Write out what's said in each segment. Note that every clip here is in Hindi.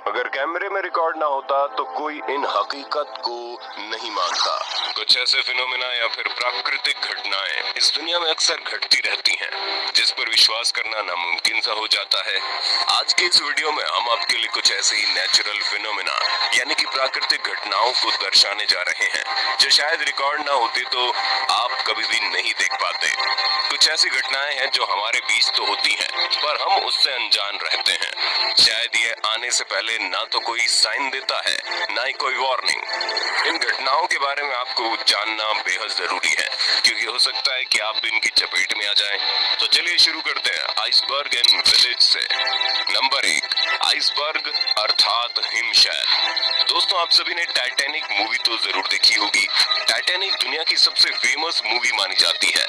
अगर कैमरे में रिकॉर्ड ना होता तो कोई इन हकीकत को नहीं मानता। कुछ ऐसे फिनोमेना या फिर प्राकृतिक घटनाएं इस दुनिया में अक्सर घटती रहती हैं, जिस पर विश्वास करना नामुमकिन सा हो जाता है। आज के इस वीडियो में हम आपके लिए कुछ ऐसे ही नेचुरल फिनोमेना यानी कि प्राकृतिक घटनाओं को दर्शाने जा रहे हैं, जो शायद रिकॉर्ड ना होती तो आप कभी भी नहीं देख पाते। कुछ ऐसी घटनाएं हैं जो हमारे बीच तो होती हैं, पर हम उससे अनजान रहते हैं। शायद ये आने से पहले ना तो कोई साइन देता है, ना ही कोई वार्निंग। इन घटनाओं के बारे में आपको जानना बेहद जरूरी है, क्योंकि हो सकता है कि आप भी इनकी चपेट में आ जाएं। तो चलिए शुरू करते हैं आइसबर्ग इन विलेज से। नंबर 1, आइसबर्ग अर्थात हिमशैल। दोस्तों, आप सभी ने टाइटैनिक मूवी तो जरूर देखी होगी। टाइटैनिक दुनिया की सबसे फेमस मूवी मानी जाती है।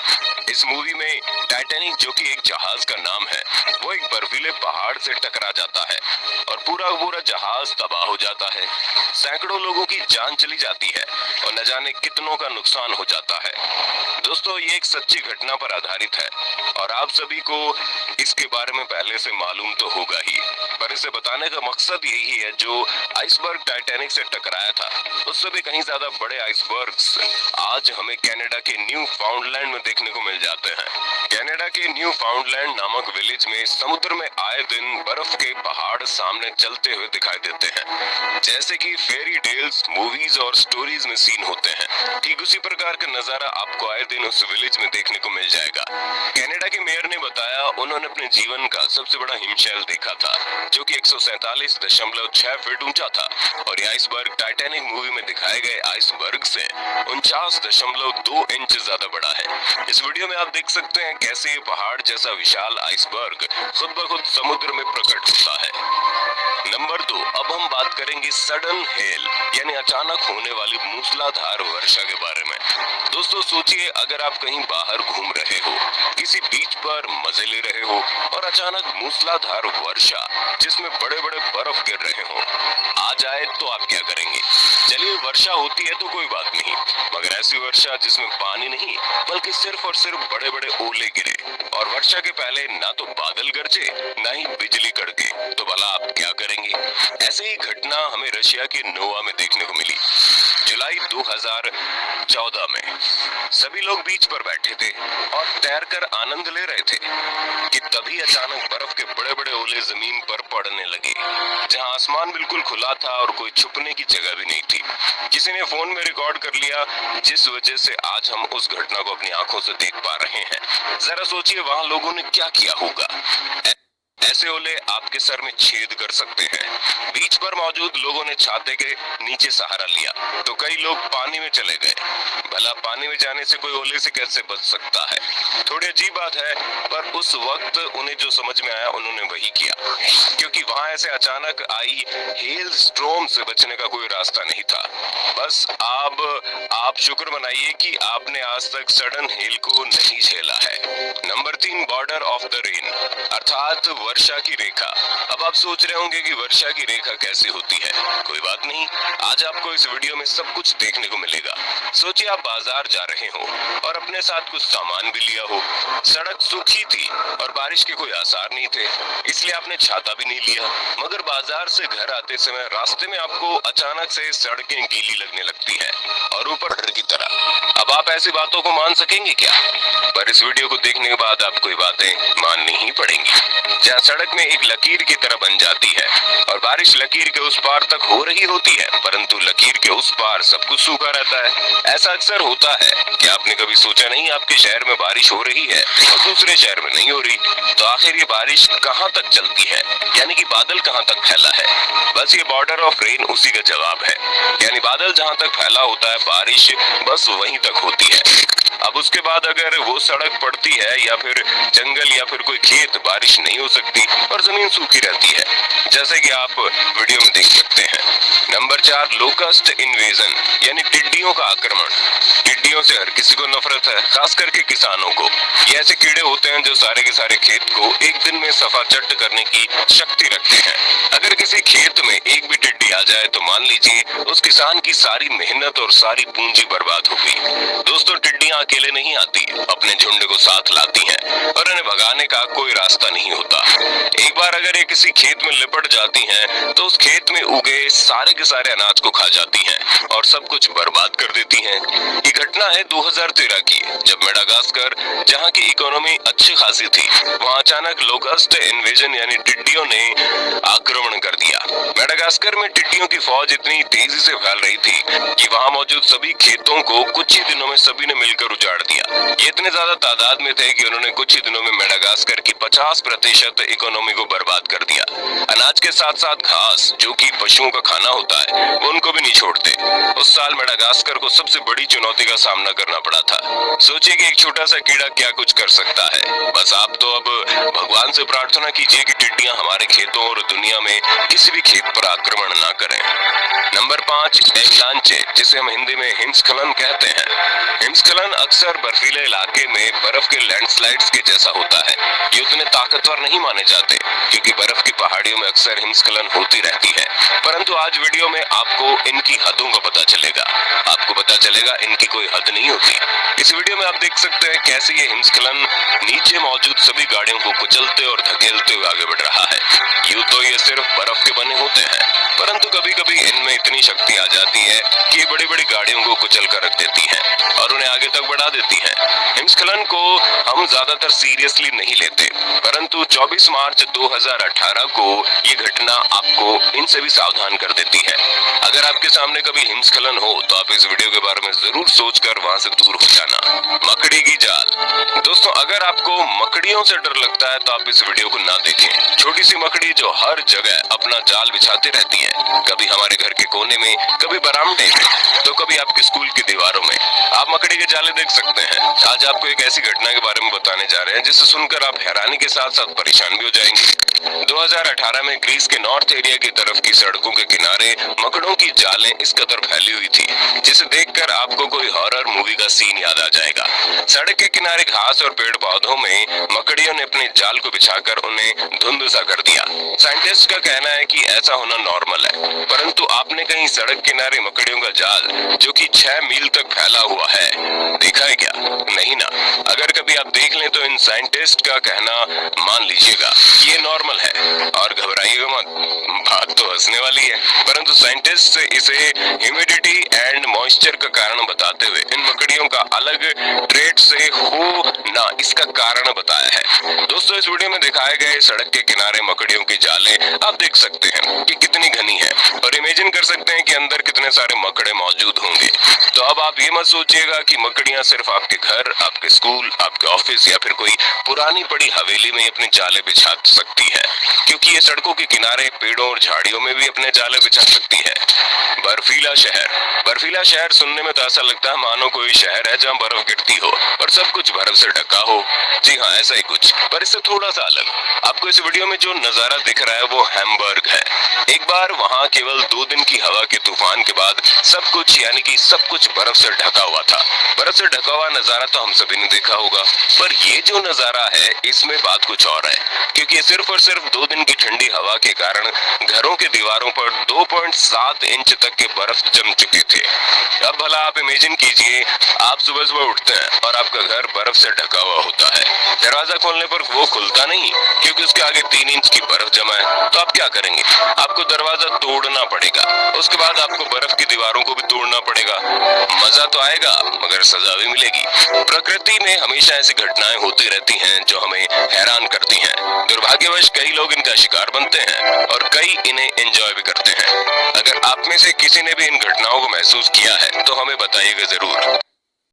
इस मूवी में टाइटैनिक, जो कि एक जहाज का नाम है, वो एक बर्फीले पहाड़ से टकरा जाता है और पूरा जहाज तबाह हो जाता है। सैकड़ों लोगों की जान चली जाती है और न जाने कितनों का नुकसान हो जाता है। दोस्तों, ये एक सच्ची घटना पर आधारित है और आप सभी को इसके बारे में पहले से मालूम तो होगा ही, पर इसे बताने का मकसद यही है, जो आइसबर्ग टाइटैनिक से टकराया था, उससे भी कहीं ज्यादा बड़े आइसबर्ग्स आज हमें कनाडा के न्यू फाउंडलैंड में देखने को मिल जाते हैं। कनाडा के न्यू फाउंडलैंड नामक विलेज में समुद्र में आए दिन बर्फ के पहाड़ सामने चलते हुए दिखाई देते हैं, जैसे कि फेरी टेल्स, मूवीज और स्टोरीज में सीन होते हैं। ठीक उसी प्रकार का नजारा आपको आए दिन उस विलेज में देखने को मिल जाएगा। कनाडा के मेयर ने बताया, उन्होंने अपने जीवन का सबसे बड़ा हिमशैल देखा था, जो कि 147.6 फीट ऊंचा था, और ये आइसबर्ग टाइटैनिक मूवी में दिखाए गए आइसबर्ग से 49.2 इंच ज्यादा बड़ा है। इस वीडियो में आप देख सकते हैं कैसे ये पहाड़ जैसा विशाल आइसबर्ग खुद ब खुद समुद्र में प्रकट होता है। नंबर 2, अब हम बात करेंगे सडन हेल यानी अचानक होने वाली मूसलाधार वर्षा के बारे में। दोस्तों, सोचिए, अगर आप कहीं बाहर घूम रहे हो, किसी बीच पर मजे ले रहे हो और अचानक मूसलाधार वर्षा जिसमें बड़े बड़े बर्फ गिर रहे हो आ जाए, तो आप क्या करेंगे? चलिए, वर्षा होती है तो कोई बात नहीं, मगर ऐसी वर्षा जिसमें पानी नहीं बल्कि सिर्फ और सिर्फ बड़े बड़े ओले गिरे और वर्षा के पहले ना तो बादल गरजे ना ही बिजली कड़के, तो भला आप क्या करेंगे? ऐसे ही घटना हमें रशिया के नोवा में देखने को मिली। जुलाई 2014 में सभी लोग बीच पर बैठे थे और तैरकर आनंद ले रहे थे कि तभी अचानक बर्फ के बड़े बड़े ओले जमीन पर पड़ने लगे, जहां आसमान बिल्कुल खुला था और कोई छुपने की जगह भी नहीं थी। किसी ने फोन में रिकॉर्ड कर लिया, जिस वजह से आज हम उस घटना को अपनी आंखों से देख पा रहे हैं। जरा सोचिए, वहां लोगों ने क्या किया होगा। ऐसे ओले आपके सर में छेद कर सकते हैं। बीच पर मौजूद लोगों ने छाते के नीचे सहारा लिया तो कई लोग पानी में चले गए। भला पानी में जाने से कोई ओले से कैसे बच सकता है? थोड़ी अजीब बात है, पर उस वक्त उन्हें जो समझ में आया उन्होंने वही किया, क्योंकि वहां ऐसे अचानक आई हेल स्ट्रॉम से बचने का कोई रास्ता नहीं था। बस आप शुक्र मनाइए कि आपने आज तक सडन हेल को नहीं झेला है। Number 3, border of the rain अर्थात वर्षा की रेखा। अब आप सोच रहे होंगे कि वर्षा की रेखा कैसे होती है। कोई बात नहीं, आज आपको इस वीडियो में सब कुछ देखने को मिलेगा। सोचिए, आप बाजार जा रहे हो और अपने साथ कुछ सामान भी लिया हो। सड़क सूखी थी और बारिश के कोई आसार नहीं थे, इसलिए आपने छाता भी नहीं लिया। मगर बाजार से घर आते समय रास्ते में आपको अचानक से सड़कें गीली लगने लगती है और ऊपर की तरह। अब आप ऐसी बातों को मान सकेंगे क्या? पर इस वीडियो को देखने के बाद आपको ये बातें माननी ही पड़ेंगी। जहाँ सड़क में एक लकीर की तरह बन जाती है और बारिश लकीर के उस पार तक हो रही होती है, परंतु लकीर के उस पार सब कुछ सूखा रहता है। ऐसा अक्सर होता है। क्या आपने कभी सोचा नहीं, आपके शहर में बारिश हो रही है और दूसरे शहर में नहीं हो रही, तो आखिर ये बारिश कहाँ तक चलती है? यानी कि बादल कहाँ तक फैला है? बस ये बॉर्डर ऑफ रेन उसी का जवाब है। यानी बादल जहाँ तक फैला होता है, बारिश बस वहीं तक होती है। अब उसके बाद अगर वो सड़क पड़ती है या फिर जंगल या फिर कोई खेत, बारिश नहीं हो सकती और जमीन सूखी रहती है, जैसे कि आप वीडियो में देख सकते हैं। नंबर 4, लोकस्ट इन्वेजन यानी टिड्डियों का आक्रमण। टिड्डियों से हर किसी को नफरत है, खास करके किसानों को। ये ऐसे कीड़े होते हैं जो सारे के सारे खेत को एक दिन में सफाचट करने की शक्ति रखते हैं। अगर किसी खेत में एक भी टिड्डी आ जाए तो मान लीजिए उस किसान की सारी मेहनत और सारी पूंजी बर्बाद हो गई। दोस्तों, टिड्डियां अकेले नहीं आती, अपने झुंड को साथ लाती हैं और इन्हें भगाने का कोई रास्ता नहीं होता। एक बार अगर ये किसी खेत में लिपट जाती हैं, तो उस खेत में उगे सारे के सारे अनाज को खा जाती हैं और सब कुछ बर्बाद कर देती हैं। ये घटना है 2013 की, जब मेडागास्कर, जहां की इकोनॉमी अच्छी खासी थी, वहां अचानक लोकस्ट इन्वेजन यानी टिड्डियों ने आक्रमण कर दिया। मेडागास्कर में टिड्डियों की फौज इतनी तेजी से फैल रही थी कि वहां मौजूद सभी खेतों को कुछ ही दिनों में सभी ने मिलकर उजाड़ दिया। ये इतने ज्यादा तादाद में थे कि उन्होंने कुछ ही दिनों में मेडागास्कर की 50% इकोनॉमी को बर्बाद कर दिया। अनाज के साथ साथ घास, जो कि पशुओं का खाना होता है, वो उनको भी नहीं छोड़ते। उस साल मेडागास्कर को सबसे बड़ी चुनौती का सामना करना पड़ा था। सोचिए कि एक छोटा सा कीड़ा क्या कुछ कर सकता है। बस आप तो अब भगवान से प्रार्थना कीजिए कि टिड्डियां हमारे खेतों और दुनिया में किसी भी खेत पर आक्रमण ना करें। नंबर 5, एवलांचे, जिसे हम हिंदी में हिमस्खलन कहते हैं। हिमस्खलन अक्सर बर्फीले इलाके में बर्फ के लैंडस्लाइड्स के जैसा होता है। ये उतने ताकतवर नहीं माने जाते क्योंकि बर्फ की पहाड़ियों में अक्सर हिमस्खलन होती रहती है, परंतु आज वीडियो में आपको इनकी हदों का पता चलेगा। आपको पता चलेगा इनकी कोई हद नहीं होती। इस वीडियो में आप देख सकते हैं कैसे ये हिमस्खलन नीचे मौजूद सभी गाड़ियों को कुचलते और धकेलते हुए आगे बढ़ रहा है। यूं तो ये सिर्फ बर्फ के बने होते हैं, परंतु कभी कभी इनमें इतनी शक्ति आ जाती है कि ये बड़ी बड़ी गाड़ियों को कुचल कर रख देती है और उन्हें आगे तक बढ़ा देती है। हिमस्खलन को हम ज्यादातर सीरियसली नहीं लेते, परंतु 24 मार्च 2018 को ये घटना आपको इनसे भी सावधान कर देती है। अगर आपके सामने कभी हिमस्खलन हो तो आप इस वीडियो के बारे में जरूर सोचकर वहां से दूर हो जाना। मकड़ी की जाल। दोस्तों, अगर आपको मकड़ियों से डर लगता है तो आप इस वीडियो को ना देखें। छोटी सी मकड़ी जो हर जगह अपना जाल बिछाती रहती है, कभी हमारे घर के कोने में, कभी बरामदे में, तो कभी आपके स्कूल की दीवारों में। आप मकड़ी के जाले देख सकते हैं। आज आपको एक ऐसी घटना के बारे में बताने जा रहे हैं जिसे सुनकर आप हैरानी के साथ साथ परेशान भी हो जाएंगे। 2018 में ग्रीस के नॉर्थ एरिया की तरफ की सड़कों के किनारे मकड़ों की जालें इस कदर फैली हुई थी, जिसे देखकर आपको कोई हॉरर मूवी का सीन याद आ जाएगा। सड़क के किनारे घास और पेड़ पौधों में मकड़ियों ने अपने जाल को बिछाकर उन्हें धुंध सा कर दिया। साइंटिस्ट का कहना है कि ऐसा होना नॉर्मल है, परंतु आपने कहीं सड़क किनारे मकड़ियों का जाल जो कि 6 मील तक फैला हुआ है देखा है क्या? नहीं ना। अगर कभी आप देख लें तो इन साइंटिस्ट का कहना मान लीजिएगा, ये नॉर्मल है और घबराइएगा मत। बात तो हंसने वाली है, परंतु साइंटिस्ट इसे ह्यूमिडिटी एंड मॉइस्चर का कारण बताते हुए इन मकड़ियों का अलग ट्रेट से हो ना इसका कारण बताया है। दोस्तों, इस वीडियो में दिखाए गए सड़क के किनारे मकड़ियों की जाले आप देख सकते हैं कि कितनी घनी है और इमेजिन कर सकते हैं कि अंदर कितने सारे मकड़े मौजूद होंगे। तो अब आप ये मत सोचिएगा कि मकड़ियां सिर्फ आपके घर, आपके स्कूल, आपके ऑफिस या फिर कोई पुरानी पड़ी हवेली में अपने जाले बिछा सकती है, क्योंकि ये सड़कों के किनारे, पेड़ों और झाड़ियों में भी अपने जाले बिछा सकती है। बर्फीला शहर। बर्फीला शहर सुनने में तो ऐसा लगता है मानो कोई शहर है जहाँ बर्फ गिरती हो और सब कुछ बर्फ से ढका हो। जी हाँ, ऐसा ही कुछ, पर इससे थोड़ा सा अलग। आपको इस वीडियो में जो नजारा दिख रहा है वो हैम्बर्ग है। एक बार वहाँ केवल 2 दिन की हवा के तूफान के बाद सब कुछ यानी कि सब कुछ बर्फ से ढका हुआ था। बर्फ से ढका हुआ नजारा तो हम सभी ने देखा होगा, पर ये जो नजारा है इसमें बात कुछ और है, क्योंकि सिर्फ और सिर्फ 2 दिन की ठंडी हवा के कारण घरों के दीवारों पर 2.7 इंच तक के बर्फ जम चुके थे। अब भला आप इमेजिन कीजिए, आप सुबह सुबह उठते हैं और आपका घर बर्फ से ढका हुआ होता है। दरवाजा खोलने पर वो खुलता नहीं क्योंकि उसके आगे 3 इंच की बर्फ जमा है। तो आप क्या करेंगे? आपको दरवाजा तोड़ना पड़ेगा, उसके बाद आपको बर्फ की दीवारों को भी तोड़ना पड़ेगा। मजा तो आएगा मगर सजा भी मिलेगी। प्रकृति में हमेशा ऐसी घटनाएं होती रहती हैं जो हमें हैरान करती हैं। दुर्भाग्यवश कई लोग इनका शिकार बनते हैं और कई इन्हें एंजॉय भी करते हैं। अगर आप में से किसी ने भी इन घटनाओं को महसूस किया है तो हमें बताइएगा जरूर।